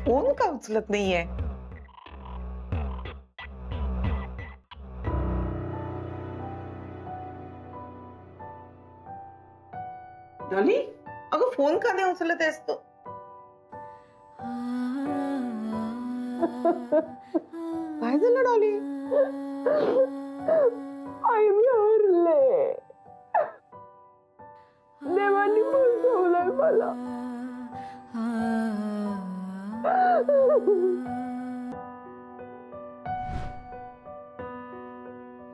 Phone का उचलत नाहीये? डॉली, अगं फोन का नाही उचलत आहेस तू? काय झालं डॉली? आई मी हरले. देवानी फसवलंय मला.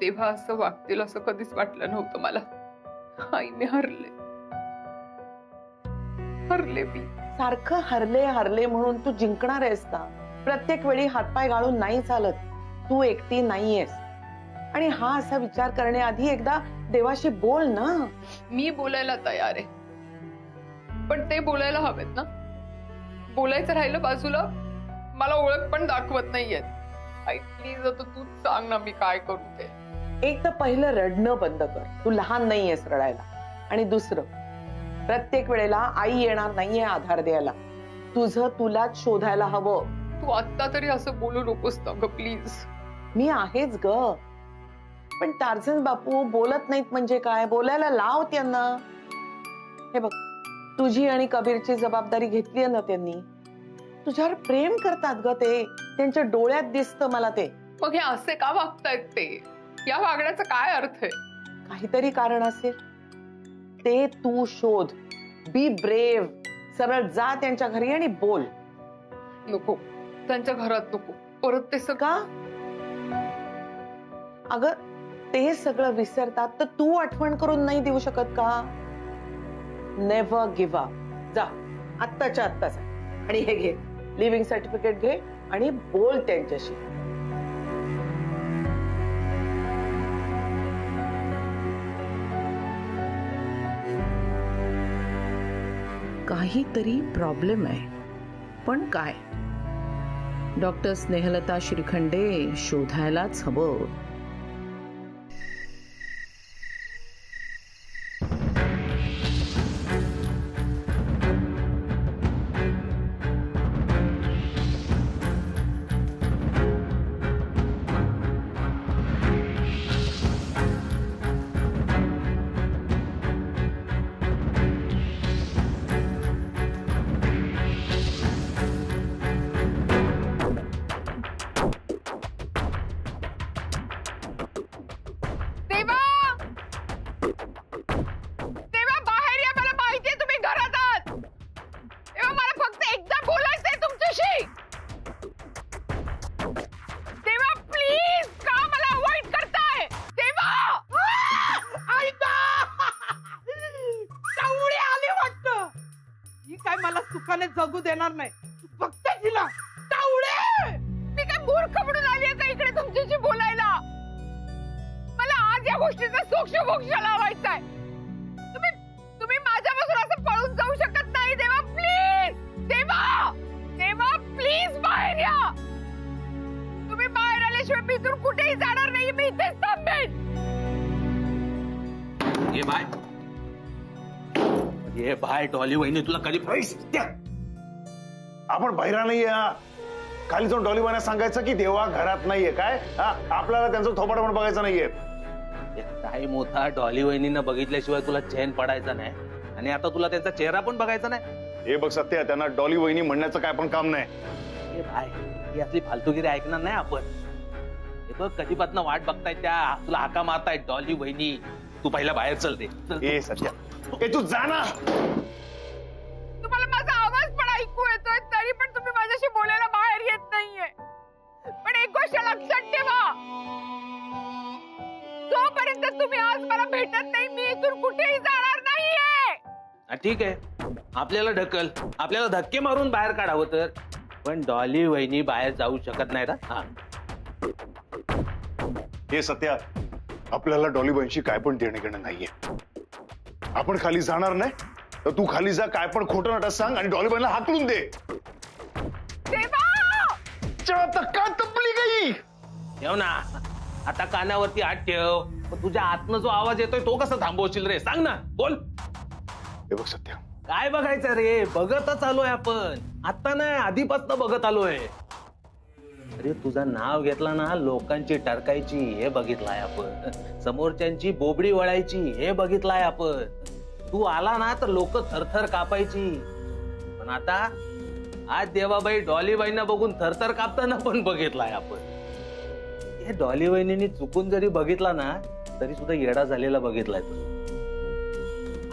तेव्हा असं वागतील असं कधीच वाटलं नव्हतं मला. आई मी हरले मी. सारखं हरले हरले म्हणून तू जिंकणार आहेस का? प्रत्येक वेळी हातपाय गाळून नाही चालत. तू एकटी नाहीयेस. आणि हा असा विचार करण्याआधी एकदा देवाशी बोल ना. मी बोलायला तयार आहे, पण ते बोलायला हवेत ना. बोलायचं राहिलं बाजूला, मला ओळख पण दाखवत नाहीयेत. आई प्लीज आता तूच सांग ना मी काय करू ते. एक तर पहिलं रडणं बंद कर. तू लहान नाहीयेस रडायला. आणि दुसरं, प्रत्येक वेळेला आई येणार नाहीये आधार द्यायला. तुझं तुलाच शोधायला हवं. तू आत्ता तरी असं बोलू नकोस ना ग प्लीज. मी आहेच ग, पण टार्झन बापू बोलत नाहीत म्हणजे काय? बोलायला लाव त्यांना. हे बघ, तुझी आणि कबीरची जबाबदारी घेतली ना त्यांनी. तुझ्यावर प्रेम करतात ग ते. त्यांच्या डोळ्यात दिसतं मला ते. मग हे असे का वागतायत ते? या वागण्याचा काय अर्थ आहे? काहीतरी कारण असेल. ते तू शोध. Be brave. सरळ जा त्यांच्या घरी आणि बोल. नको, त्यांच्या घरात नको. परत ते का? अगं, ते सगळं विसरतात तर तू आठवण करून नाही देऊ शकत का? Never give up. जा आत्ताच्या आत्ताच. आणि हे घे, लिव्हिंग सर्टिफिकेट घे आणि बोल त्यांच्याशी. काहीतरी प्रॉब्लेम आहे, पण काय? डॉक्टर स्नेहलता श्रीखंडे शोधायलाच हवं. सुखाने जगू देणार नाही. फक्त तिला टावळे. मी काय मूर्ख म्हणून आली आहे का इकडे तुमच्याशी बोलायला? मला आज या गोष्टीचा सोक्ष लावायचा आहे. तुम्ही माझ्यापासून असं पळून जाऊ शकत नाही. देवा प्लीज, देवा प्लीज बाहेर या. तुम्ही बाहेर आल्याशिवाय मी इथून कुठेही जाणार नाही. मी इथेच थांबेन. ये बाय डॉली वहिनी तुला कधी आपण बाहेर नाहीये. खाली जाऊन डॉली वहिनी सांगायचं की देवा घरात नाहीये. काय आपल्याला त्यांचं थोपाड पण बघायचं नाहीये. काय मोठा डॉली वहिनींना बघितल्याशिवाय तुला चैन पडायचा नाही. आणि आता तुला त्यांचा चेहरा पण बघायचा नाही. हे बघ सत्य, त्यांना डॉली वहिनी म्हणण्याचं काय पण काम नाही. हे भाई, ही असली फालतूगिरी ऐकणार नाही आपण. हे बघ कधीपासून वाट बघतायत त्या, तुला हाका मारतायत डॉली वहिनी. तू पहिला बाहेर चलते. ए सत्या, तू जा ना. तुम्हाला माझा आवाज पण ऐकू येतोय तरी पण तुम्ही माझ्याशी बोलायला बाहेर येत नाहीये. पण एक गोष्ट लक्षात ठेवा, जोपर्यंत तुम्ही आज मला भेटत नाही मी इथून कुठेही जाणार नाहीये. ठीक आहे, आपल्याला ढकल, आपल्याला धक्के मारून बाहेर काढावं तर. पण डॉली वहिनी बाहेर जाऊ शकत नाही ना. हे सत्या, आपल्याला डॉली वहिनीशी काय पण देणे घेणं नाहीये. आपण खाली जाणार नाही तर तू खाली जा, काय पण खोटं नाटक सांग आणि डॉली वहिनीला हाकलून दे. का तपली गई? ठेव ना आता कानावरती हात ठेव. तुझ्या आतनं जो आवाज येतोय तो कसा थांबवशील रे? सांग ना, बोल. हे बघ सत्या, काय बघायचं रे? बघतच आलोय आपण. आता नाही, आधीपासून बघत आलोय. अरे तुझं नाव घेतला ना, लोकांची टरकायची हे बघितलाय आपण, समोरच्यांची बोबडी वळायची हे बघितलाय आपण. तू आला ना तर लोक थरथर कापायची. पण आता आज देवाबाई डॉलीबाईंना बघून थरथर कापताना पण बघितलाय आपण. हे डॉलीबाईंनी चुकून जरी बघितला ना तरी सुद्धा येडा झालेला बघितलाय तू.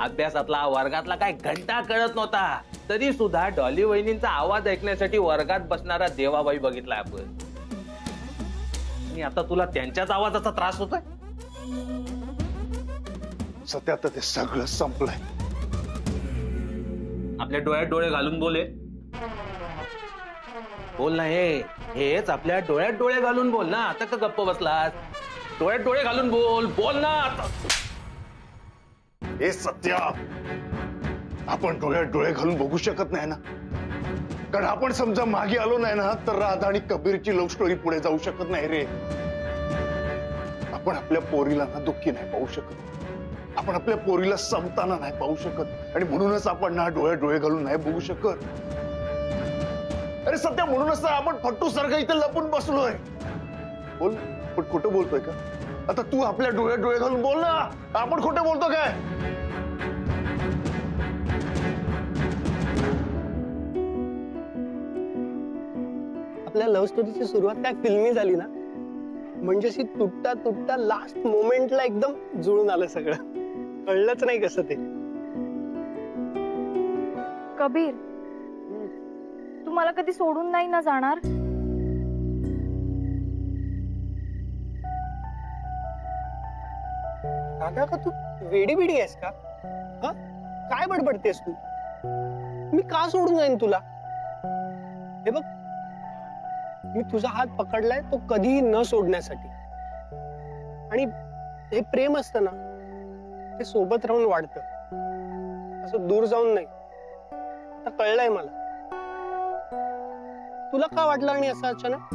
अभ्यासातला वर्गातला काय घंटा कळत नव्हता तरी सुद्धा डॉली वहिनींचा आवाज ऐकण्यासाठी वर्गात बसणारा देवाबाई बघितलाय आपण. आणि आता तुला त्यांच्याच आवाजाचा त्रास होतोय. सध्या आता ते सगळं संपलंय. आपल्या डोळ्यात डोळे घालून बोले बोल ना. हेच आपल्या डोळ्यात डोळे घालून बोल ना. आता का गप्प बसलास? डोळ्यात डोळे घालून बोल ना आता. हे सत्या, आपण डोळ्यात डोळे घालून बघू शकत नाही ना, कारण आपण समजा मागे आलो नाही ना तर राधा आणि कबीरची लव्ह स्टोरी पुढे जाऊ शकत नाही रे. आपण आपल्या पोरीला ना दुःखी नाही पाहू शकत, आपण आपल्या पोरीला संपताना नाही पाहू शकत, आणि म्हणूनच आपण ना डोळ्यात डोळे घालून नाही बघू शकत. अरे सत्या, म्हणूनच आपण फट्टू सारखं इथे लपून बसलोय. बोल, पण खोटं बोलतोय का? आता तू आपल्या डोळ्यात डोळे घालून बोल ना, आपण खोटं बोलतो काय? आपल्या लव्ह स्टोरीची सुरुवात काय फिल्मी झाली ना, म्हणजे अशी तुटता तुटता लास्ट मोमेंटला एकदम जुळून आलं सगळं. कळलंच नाही कसं ते. कबीर, तू मला कधी सोडून नाही ना जाणार? राधा, का तू वेडी बिडी आहेस का? हा, काय बडबडतेस तू? मी का सोडून जाईन तुला? हे बघ, मी तुझा हात पकडलाय तो कधीही न सोडण्यासाठी. आणि हे प्रेम असतं ना, ते सोबत राहून वाढतं, असं दूर जाऊन नाही. आता कळलंय मला. तुला का वाटलं आणि असं अचानक?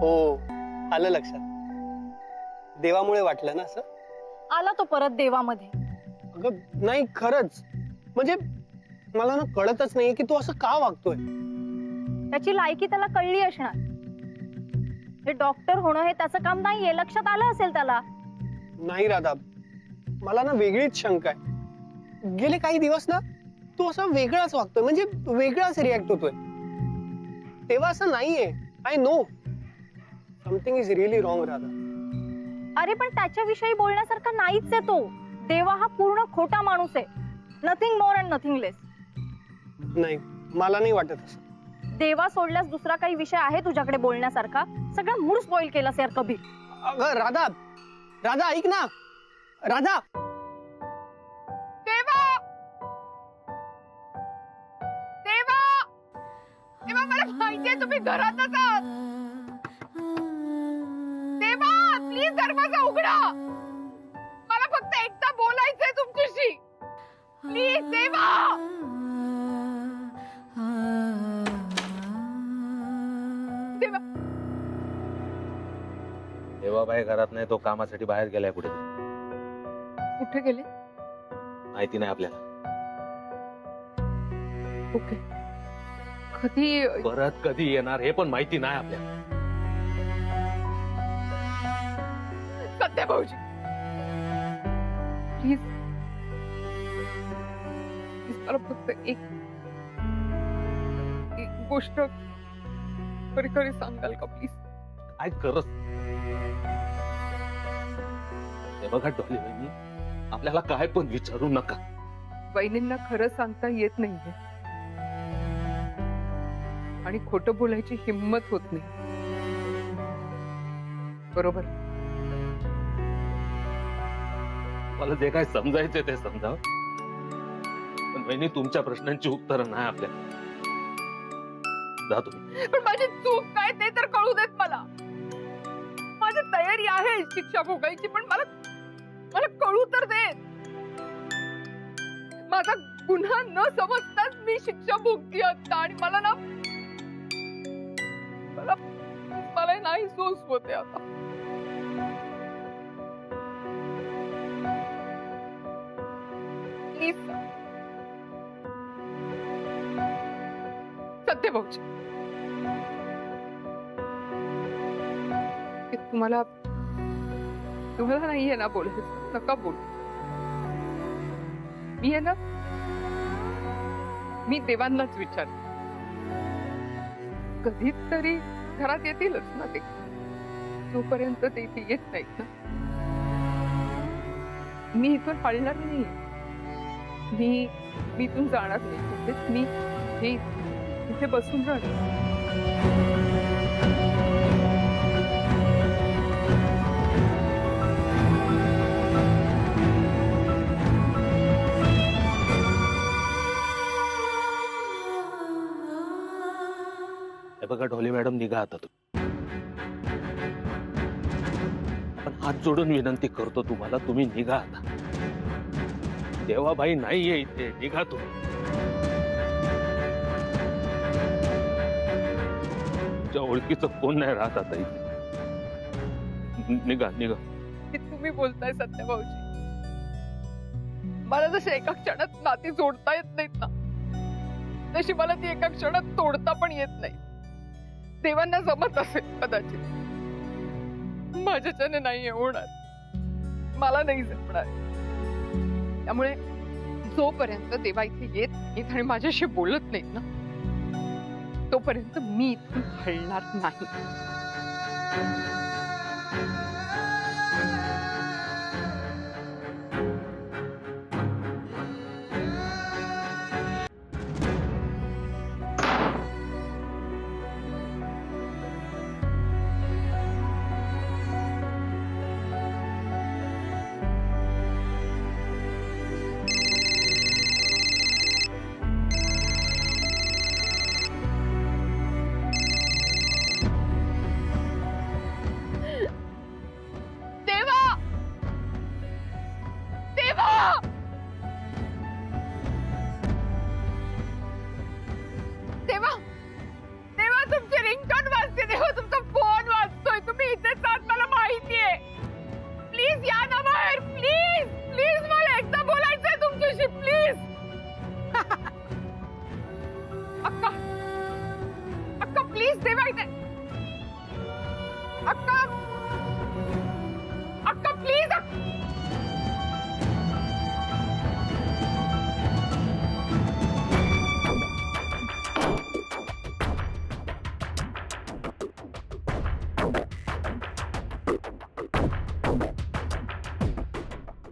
हो, आलं लक्षात. देवामुळे वाटलं ना असं? आला तो परत देवामध्ये. अगं नाही, खरंच. म्हणजे मला ना कळतच नाहीये की तू असं का वागतोय. त्याची लायकी त्याला कळली असणार. हे डॉक्टर होणं हे त्याचं काम नाहीये, लक्षात आलं असेल त्याला. नाही राधा, मला ना वेगळीच शंका आहे. गेले काही दिवस ना तू असा वेगळाच वागतोय, म्हणजे वेगळाच रिॲक्ट होतोय. तेव्हा असं नाहीये. I know something is really wrong Radha. अरे पण त्याच्याविषयी बोलण्यासारखा नाहीच आहे तो. देवा हा पूर्ण खोटा माणूस आहे. नथिंग मोर अँड नथिंग लेस. नाही, मला नाही वाटत असं. देवा सोडल्यास दुसरा काही विषय आहे तुझ्याकडे बोलण्यासारखा? सगळा मूड स्पॉइल केलास यार कबीर. अगं राधा, राधा ऐक ना. राधा, देवा, देवा, देवा, मला माहितीये तुम्ही घरातच आहात. देवा, प्लीज दरवाजा उघडा. मला फक्त एकदा बोलायचंय तुमच्याशी. प्लीज देवा. देवा, देवाबाई घरात नाही, तो कामासाठी बाहेर गेलाय कुठे. कुठे गेले? माहिती नाही आपल्याला. ओके. कधी? परत कधी येणार हे पण माहिती नाही आपल्याला. सत्या भाऊजी, प्लीज मला फक्त एक गोष्ट खरी खरी सांगाल का प्लीज? काय करत हे बघा डॉली वहिनी, आपल्याला काय पण विचारू नका. वहिनींना खरं सांगता येत नाहीये आणि खोटं बोलायची हिम्मत होत नाही. बरोबर? मला जे काय समजायचे ते समजाव, पण वहिनी तुमच्या प्रश्नांची उत्तरं नाही आपल्याला. जा तुम्ही. पण माझी चूक काय ते तर कळू देत मला. माझी तयारी आहे शिक्षा भोगायची, पण मला मला कळू तर देत. माझा गुन्हा न समजताच मी शिक्षा भोगती आता, आणि मला ना मला नाही सोस होते आता. प्लीज सत्य भाऊजी, तुम्हाला नाहीये ना बोलायचं, नका बोलू. मी आहे ना, मी देवांनाच विचार, कधीतरी घरात येतीलच ना ते, जोपर्यंत ते इथे येत नाहीत ना मी इथून हलणार नाही. मी इथून जाणार नाही कुठेच. मी हे इथे बसून राहणार. हे बघा ढोले मॅडम, निघा आता तुम्ही. आपण हात जोडून विनंती करतो तुम्हाला, तुम्ही निघा आता. देवाबाई नाहीये इथे, निघा तुम्ही. तुमच्या ओळखीचं कोण नाही राहत आता इथे. निघा निघा. हे तुम्ही बोलताय सत्य भाऊजी, मला जसे एका क्षणात नाती जोडता येत नाहीत ना, तशी मला ती एका क्षणात तोडता पण येत नाही. देवांना जमत असेल कदाचित, माझ्याच्याने नाही होणार, मला नाही जमणार. त्यामुळे जोपर्यंत देवा इथे येत नाहीत आणि माझ्याशी बोलत नाहीत ना, तोपर्यंत मी इथून हलणार नाही.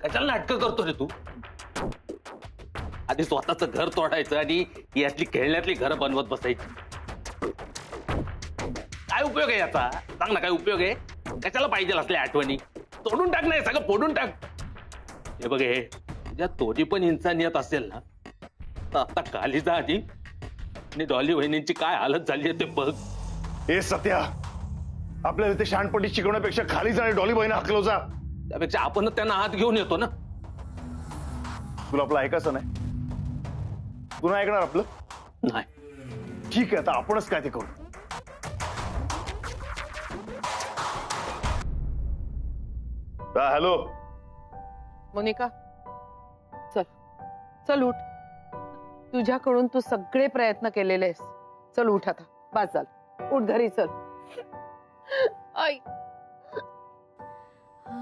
कशाला नाटकं करतो रे तू? आधी स्वतःच घर तोडायचं आणि यातली खेळण्यातली घरं बनवत बसायची. काय उपयोग आहे याचा? सांग ना, काय उपयोग आहे? कशाला पाहिजे असल्या आठवणी? तोडून टाक, नाही सगळं फोडून टाक. हे बघ, हे तुझ्या तोडी पण इन्सानियत असेल ना, तर आता कालिजा आणि डॉली वहिनींची काय हालत झाली आहे ते बघ. ए सत्या, आपल्याला ते शहाणपणी शिकवण्यापेक्षा खाली जाणे डॉली बहिणी हकलो जा. त्यापेक्षा आपण त्यांना हात घेऊन येतो ना. तुला आपलं ऐकायचं नाही? तू नाही ऐकणार आपलं? नाही. ठीक आहे, आता आपणच काय ते करू. हॅलो मोनिका, चल चल उठ. तुझ्याकडून तू सगळे प्रयत्न केलेले आहेस. चल उठ आता, बस झालं, उठ घरी चल. आई,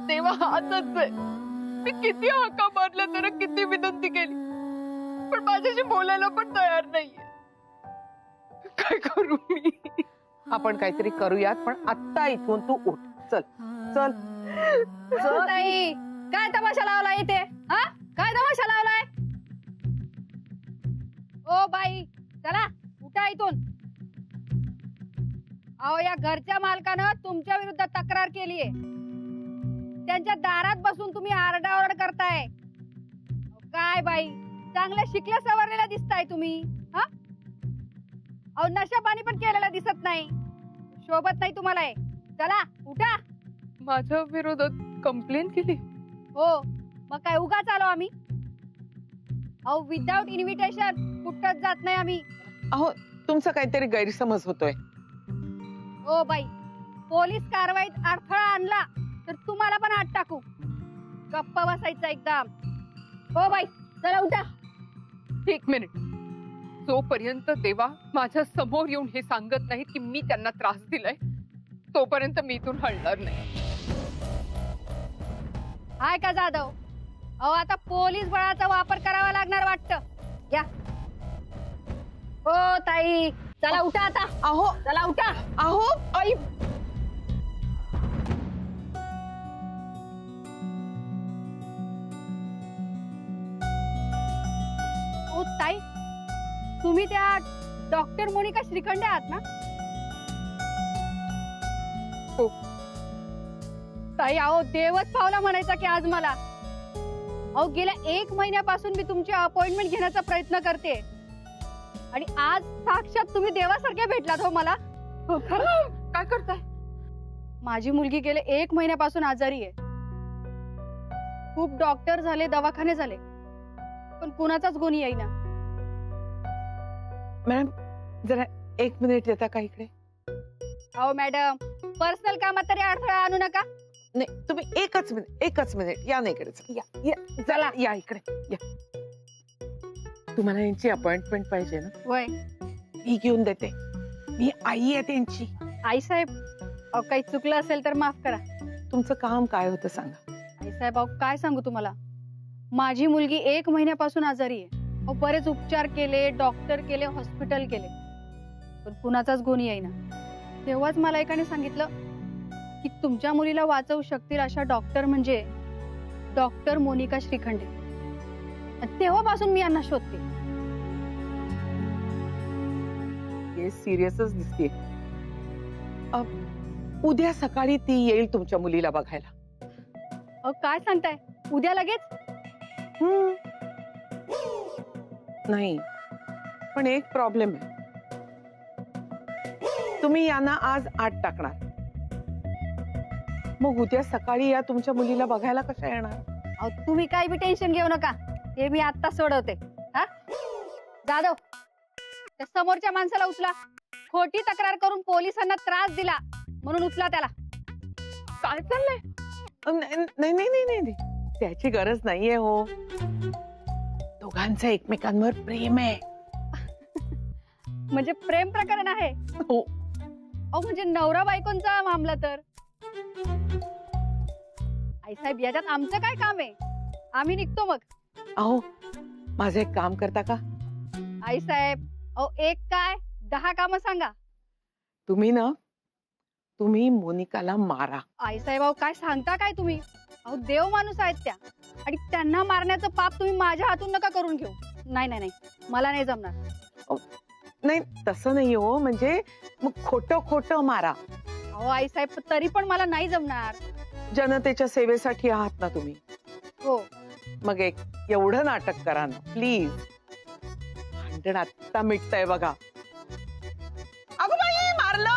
देवा हातच आहे. मी किती हाका मारल्या, तर किती विनंती केली, पण माझ्याशी बोलायला पण तयार नाहीये. काय करू मी? आपण काहीतरी करूयात, पण आत्ता इथून तू उठ. चल चल चल. ताई, काय तमाशा लावलाय इथे? हा, काय तमाशा लावलाय? ओ बाई, चला उठा इथून. अहो, या घरच्या मालकानं तुमच्या विरुद्ध तक्रार केली आहे. त्यांच्या दारात बसून तुम्ही आरडाओरड करताय. काय बाई, चांगल्या शिकल्या सवरलेल्या दिसताय तुम्ही. हा, अहो, नशा पाणी पण केलेला दिसत नाही. शोभत नाही तुम्हाला हे. चला उठा. माझ्या विरोधात कंप्लेंट केली? हो, मग काय उगाच आलो आम्ही? अहो, विदाउट इन्व्हिटेशन कुठंच जात नाही आम्ही. अहो, तुमचा काहीतरी गैरसमज होतोय. ओ बाई, पोलीस कारवाईत अडथळा आणला तर तुम्हाला पण आत टाकू. गप्प बसायचं एकदम. हो बाई, चला उठा. एक मिनिट. जोपर्यंत देवा माझ्या समोर येऊन हे सांगत नाहीत की मी त्यांना त्रास दिलाय तोपर्यंत मी इथून हलणार नाही. हाय का जाधव? अहो आता पोलीस बळाचा वापर करावा लागणार वाटतं. या. हो ताई, चला उठा आता. अहो चला उठा. अहो आई, ओ ताई, तुम्ही त्या डॉक्टर मोनिका श्रीखंडे आहात ना? हो. ताई अहो देवच पावला म्हणायचा की आज मला. अहो गेल्या 1 महिन्यापासून मी तुमची अपॉइंटमेंट घेण्याचा प्रयत्न करते आणि आज साक्षात तुम्ही देवासारखे भेटलात हो मला. हो, खरं? काय करताय? माझी मुलगी गेले 1 महिन्यापासून आजारी आहे. खूप डॉक्टर झाले, दवाखाने झाले, पण कुणाचाच गुण येईना. मॅडम जरा 1 मिनिट येता का इकडे? अहो मॅडम, पर्सनल कामात तरी अडथळा आणू नका. नाही तुम्ही एकच मिनिट या ना इकडे. या या चला या इकडे या. तुम्हाला यांची अपॉइंटमेंट पाहिजे ना? वय मी घेऊन देते. मी आई आहे त्यांची. आई साहेब, अहो काही चुकलं असेल तर माफ करा. तुमचं काम काय होतं सांगा. आई साहेब अहो काय सांगू तुम्हाला, माझी मुलगी 1 महिन्यापासून आजारी आहे. अहो बरेच उपचार केले, डॉक्टर केले, हॉस्पिटल केले, पण कुणाचाच गुण येईना. तेव्हाच मला एकाने सांगितलं की तुमच्या मुलीला वाचवू शकतील अशा डॉक्टर म्हणजे डॉक्टर मोनिका श्रीखंडे. आणि तेव्हापासून मी यांना शोधते. हे सिरियसच दिसते. उद्या सकाळी ती येईल तुमच्या मुलीला बघायला. अहो काय सांगताय, उद्या लगेच? नाही, पण एक प्रॉब्लेम आहे. तुम्ही यांना आज 8 टाकणार, मग उद्या सकाळी या तुमच्या मुलीला बघायला कशा येणार? अहो तुम्ही काही बी टेन्शन घेऊ नका, हे मी आता सोडवते. हा जाधव, त्या समोरच्या माणसाला उचला. खोटी तक्रार करून पोलिसांना त्रास दिला म्हणून उचला त्याला. काय चाललंय? नाही नाही नाही नाही नाही. त्याची गरज नाहीये हो. दोघांचं एकमेकांवर प्रेम आहे. म्हणजे प्रेम प्रकरण आहे? हो. अहो म्हणजे नवरा बायकोंचा मामला तर. आई साहेब याच्यात आमचं काय काम आहे? आम्ही निघतो मग. अहो माझं एक काम करता का? आई साहेब अहो एक काय 10 कामं सांगा. तुम्ही मोनिकाला मारा. आई साहेब अहो काय सांगता काय तुम्ही? अहो देव माणूस आहेत त्या, आणि त्यांना मारण्याचं पाप तुम्ही माझ्या हातून नका करून घेऊ. नाही नाही नाही, मला नाही जमणार. नाही तसं नाही हो, म्हणजे मग खोटं मारा. अहो आई साहेब तरी पण मला नाही जमणार. जनतेच्या सेवेसाठी आहात ना तुम्ही? हो. मग एक एवढं नाटक करा ना प्लीज. भांडण आत्ता मिटतंय बघा. अगं बाई, मारलं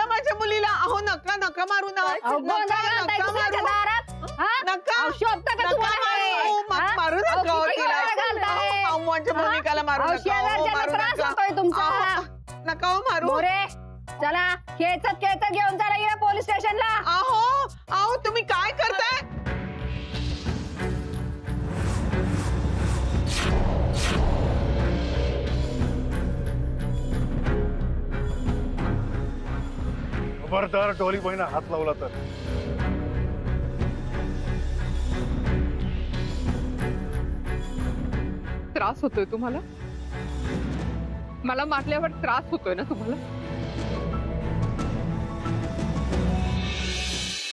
माझ्या मुलीला. अहो नका मारू ना. अहो, गोंधळ घालताय दुसऱ्याच्या दारात? हा? नका अहो, शोभतं का तुम्हाला हे? हा? मारू अहो, नका हो किती तिला. गोंधळ घालताय? अहो, माझ्या हा? मोनिकाला मारू अहो, नका. अहो, शेजारच्याला मारू त्रास नका. होतोय तुमचा. अहो, नका हो मारू. मोरे चला, खेचत घेऊन चला या पोलीस स्टेशनला. अहो तुम्ही काय करताय? खबरदार डोली बहिणा हात लावला तर. त्रास होतोय तुम्हाला? मला मारल्यावर त्रास होतोय ना तुम्हाला?